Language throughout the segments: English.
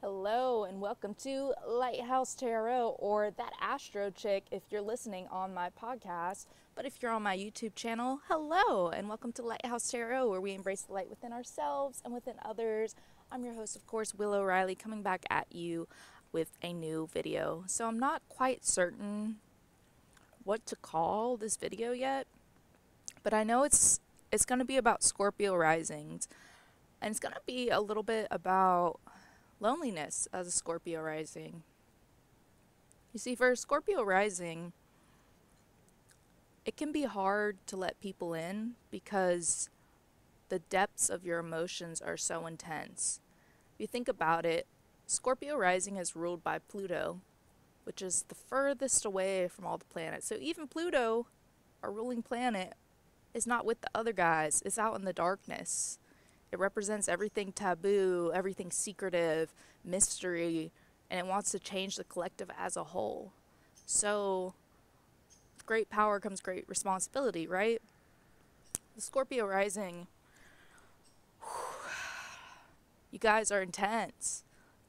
Hello and welcome to Lighthouse Tarot, or that Astro chick if you're listening on my podcast. But if you're on my YouTube channel, hello and welcome to Lighthouse Tarot, where we embrace the light within ourselves and within others. I'm your host, of course, WillowI'Reilly, coming back at you with a new video. So I'm not quite certain what to call this video yet, but I know it's going to be about Scorpio risings, and it's going to be a little bit about loneliness as a Scorpio rising. You see, for a Scorpio rising, it can be hard to let people in because the depths of your emotions are so intense. If you think about it, Scorpio rising is ruled by Pluto, which is the furthest away from all the planets. So even Pluto, our ruling planet, is not with the other guys. It's out in the darkness. It represents everything taboo, everything secretive, mystery, and it wants to change the collective as a whole. So, with great power comes great responsibility, right? The Scorpio rising, you guys are intense.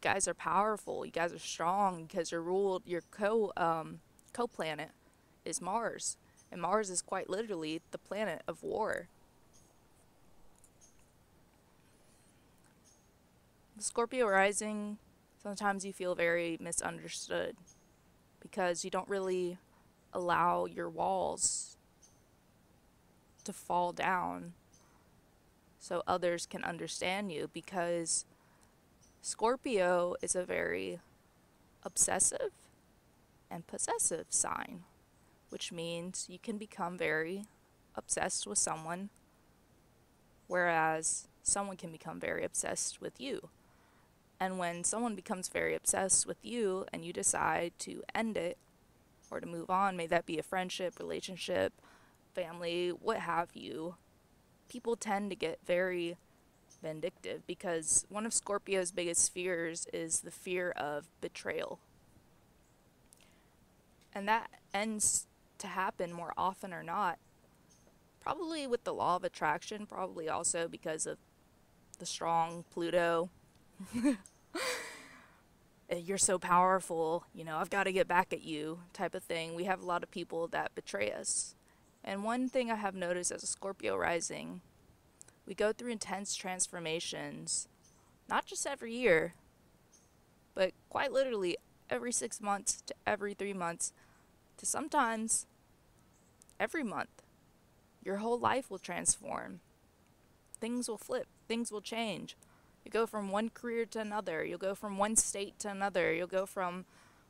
You guys are powerful. You guys are strong because you're ruled, your co-planet is Mars. And Mars is quite literally the planet of war. The Scorpio rising, sometimes you feel very misunderstood because you don't really allow your walls to fall down so others can understand you, because Scorpio is a very obsessive and possessive sign, which means you can become very obsessed with someone, whereas someone can become very obsessed with you. And when someone becomes very obsessed with you and you decide to end it or to move on, may that be a friendship, relationship, family, what have you, people tend to get very vindictive, because one of Scorpio's biggest fears is the fear of betrayal. And that ends to happen more often or not, probably with the law of attraction, probably also because of the strong Pluto. You're so powerful, you know, I've got to get back at you type of thing. We have a lot of people that betray us. And one thing I have noticed as a Scorpio rising, we go through intense transformations, not just every year, but quite literally every 6 months to every 3 months to sometimes every month. Your whole life will transform. Things will flip. Things will change. You go from one career to another. You'll go from one state to another. You'll go from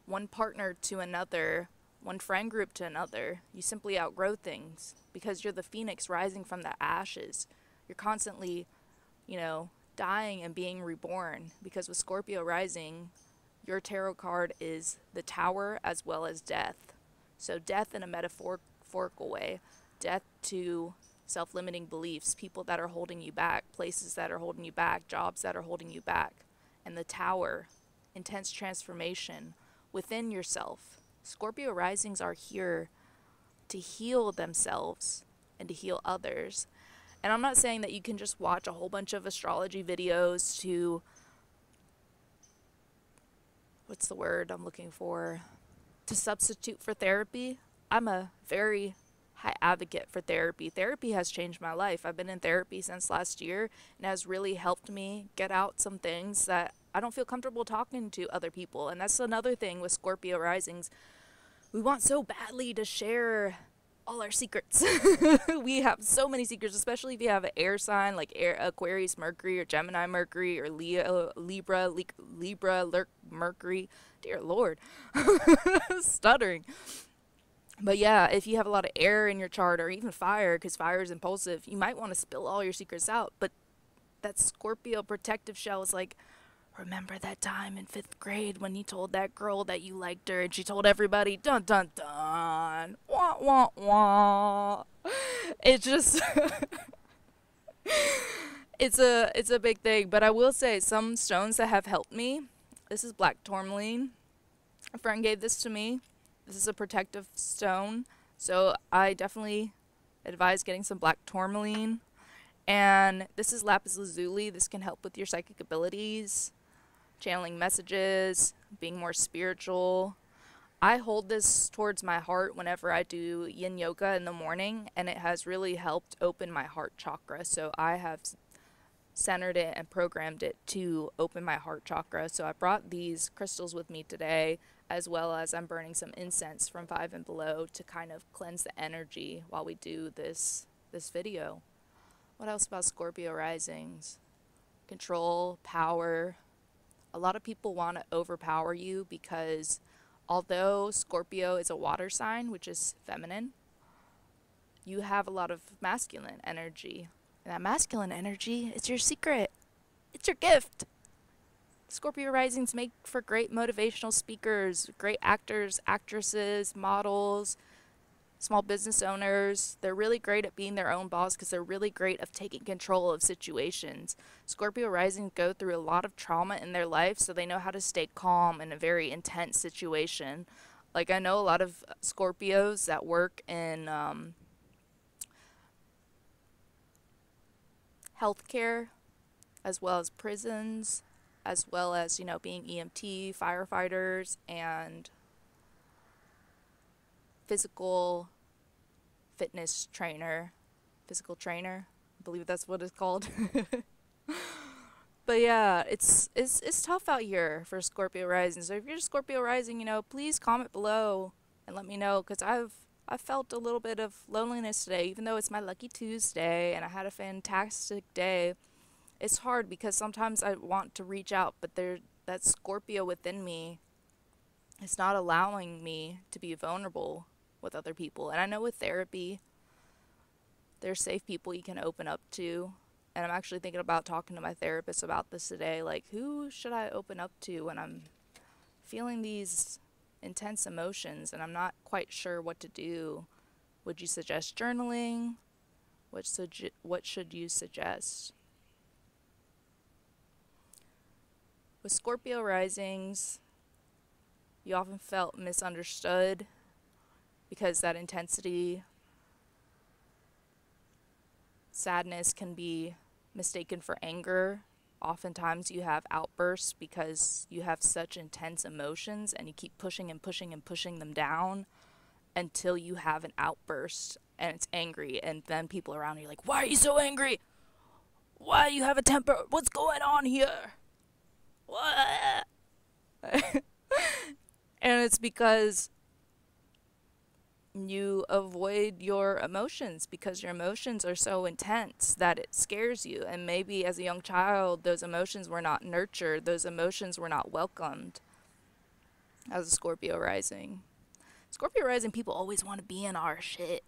one partner to another, one friend group to another. You simply outgrow things because you're the phoenix rising from the ashes. You're constantly, dying and being reborn, because with Scorpio rising, your tarot card is the Tower as well as death. So death in a metaphorical way. Death to self-limiting beliefs, people that are holding you back, places that are holding you back, jobs that are holding you back. And the Tower, intense transformation within yourself. Scorpio risings are here to heal themselves and to heal others. And I'm not saying that you can just watch a whole bunch of astrology videos to, what's the word I'm looking for, to substitute for therapy. I'm a very high advocate for therapy. Therapy has changed my life. I've been in therapy since last year and has really helped me get out some things that I don't feel comfortable talking to other people. And that's another thing with Scorpio risings. We want so badly to share all our secrets. We have so many secrets, especially if you have an air sign like Aquarius Mercury or Gemini Mercury or Libra Mercury. Dear Lord. Stuttering. But yeah, if you have a lot of air in your chart, or even fire, because fire is impulsive, you might want to spill all your secrets out. But that Scorpio protective shell is like, remember that time in 5th grade when you told that girl that you liked her and she told everybody, dun dun dun, wah wah wah. It's just, it's a big thing. But I will say, some stones that have helped me, this is black tourmaline. A friend gave this to me. This is a protective stone, so I definitely advise getting some black tourmaline. And this is lapis lazuli. This can help with your psychic abilities. channeling messages, being more spiritual. I hold this towards my heart whenever I do yin yoga in the morning, and it has really helped open my heart chakra. So I have centered it and programmed it to open my heart chakra. So I brought these crystals with me today, as well as I'm burning some incense from 5 and Below to kind of cleanse the energy while we do this video. What else about Scorpio risings? Control, power. A lot of people want to overpower you because although Scorpio is a water sign, which is feminine, you have a lot of masculine energy. And that masculine energy is your secret. It's your gift. Scorpio risings make for great motivational speakers, great actors, actresses, models, small business owners. They're really great at being their own boss because they're really great at taking control of situations. Scorpio risings go through a lot of trauma in their life, so they know how to stay calm in a very intense situation. Like, I know a lot of Scorpios that work in healthcare, as well as prisons, as well as, you know, being EMT, firefighters, and physical trainer, I believe that's what it's called. But yeah, it's tough out here for Scorpio rising. So if you're Scorpio rising, you know, please comment below and let me know, because I felt a little bit of loneliness today, even though it's my lucky Tuesday and I had a fantastic day. It's hard because sometimes I want to reach out, but that Scorpio within me is not allowing me to be vulnerable with other people. And I know with therapy, there's safe people you can open up to. And I'm actually thinking about talking to my therapist about this today. Like, who should I open up to when I'm feeling these intense emotions and I'm not quite sure what to do? Would you suggest journaling? What should you suggest? With Scorpio risings, you often felt misunderstood because that intensity, sadness can be mistaken for anger. Oftentimes you have outbursts because you have such intense emotions and you keep pushing and pushing and pushing them down until you have an outburst and it's angry, and then people around you are like, why are you so angry? Why do you have a temper? What's going on here? What? And it's because you avoid your emotions because your emotions are so intense that it scares you. And maybe as a young child, those emotions were not nurtured. Those emotions were not welcomed as a Scorpio rising. Scorpio rising people always want to be in our shit.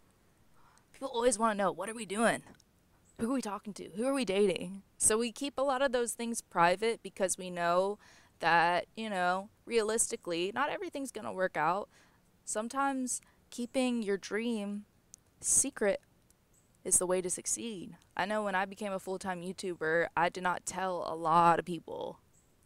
People always want to know, what are we doing? Who are we talking to? Who are we dating? So we keep a lot of those things private because we know that, you know, realistically, not everything's going to work out. Sometimes keeping your dream secret is the way to succeed. I know when I became a full-time YouTuber, I did not tell a lot of people,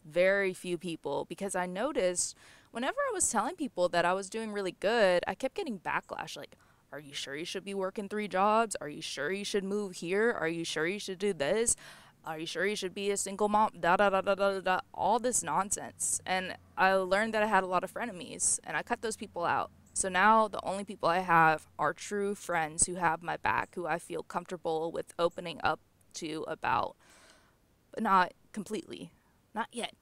very few people, because I noticed whenever I was telling people that I was doing really good, I kept getting backlash, like, are you sure you should be working 3 jobs? Are you sure you should move here? Are you sure you should do this? Are you sure you should be a single mom? Da da da da da da. All this nonsense. And I learned that I had a lot of frenemies, and I cut those people out. So now the only people I have are true friends who have my back, who I feel comfortable with opening up to about, but not completely. Not yet.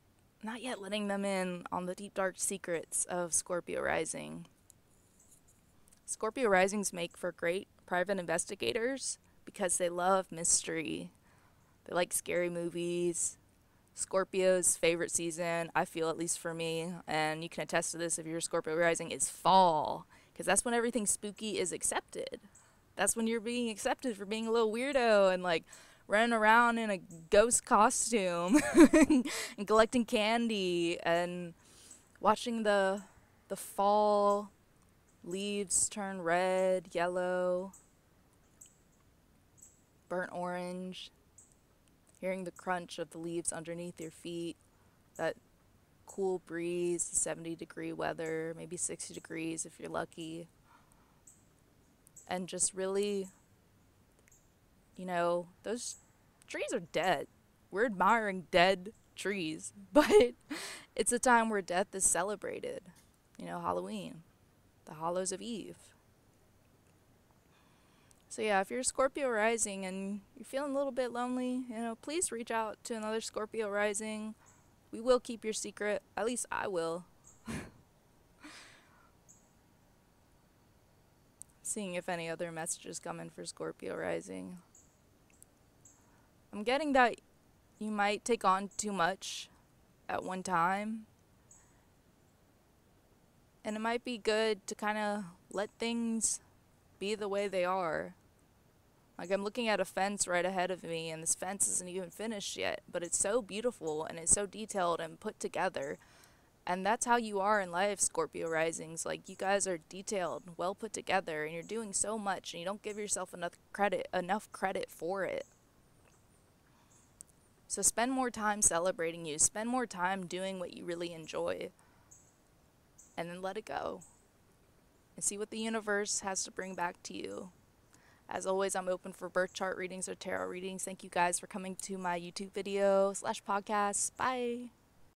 Not yet letting them in on the deep dark secrets of Scorpio rising. Scorpio risings make for great private investigators because they love mystery. They like scary movies. Scorpio's favorite season, I feel, at least for me, and you can attest to this if you're Scorpio rising, is fall, because that's when everything spooky is accepted. That's when you're being accepted for being a little weirdo and like running around in a ghost costume and collecting candy and watching the fall leaves turn red, yellow, burnt orange. Hearing the crunch of the leaves underneath your feet, that cool breeze, 70-degree weather, maybe 60 degrees if you're lucky. And just really, you know, those trees are dead. We're admiring dead trees, but it's a time where death is celebrated. You know, Halloween, the Hollows of Eve. So yeah, if you're Scorpio rising and you're feeling a little bit lonely, you know, please reach out to another Scorpio rising. We will keep your secret. At least I will. Seeing if any other messages come in for Scorpio rising. I'm getting that you might take on too much at one time. And it might be good to kind of let things be the way they are. Like, I'm looking at a fence right ahead of me, and this fence isn't even finished yet, but it's so beautiful and it's so detailed and put together. And that's how you are in life, Scorpio risings. Like, you guys are detailed, well put together, and you're doing so much, and you don't give yourself enough credit for it. So spend more time celebrating you. Spend more time doing what you really enjoy. And then let it go. And see what the universe has to bring back to you. As always, I'm open for birth chart readings or tarot readings. Thank you guys for coming to my YouTube video /podcast. Bye.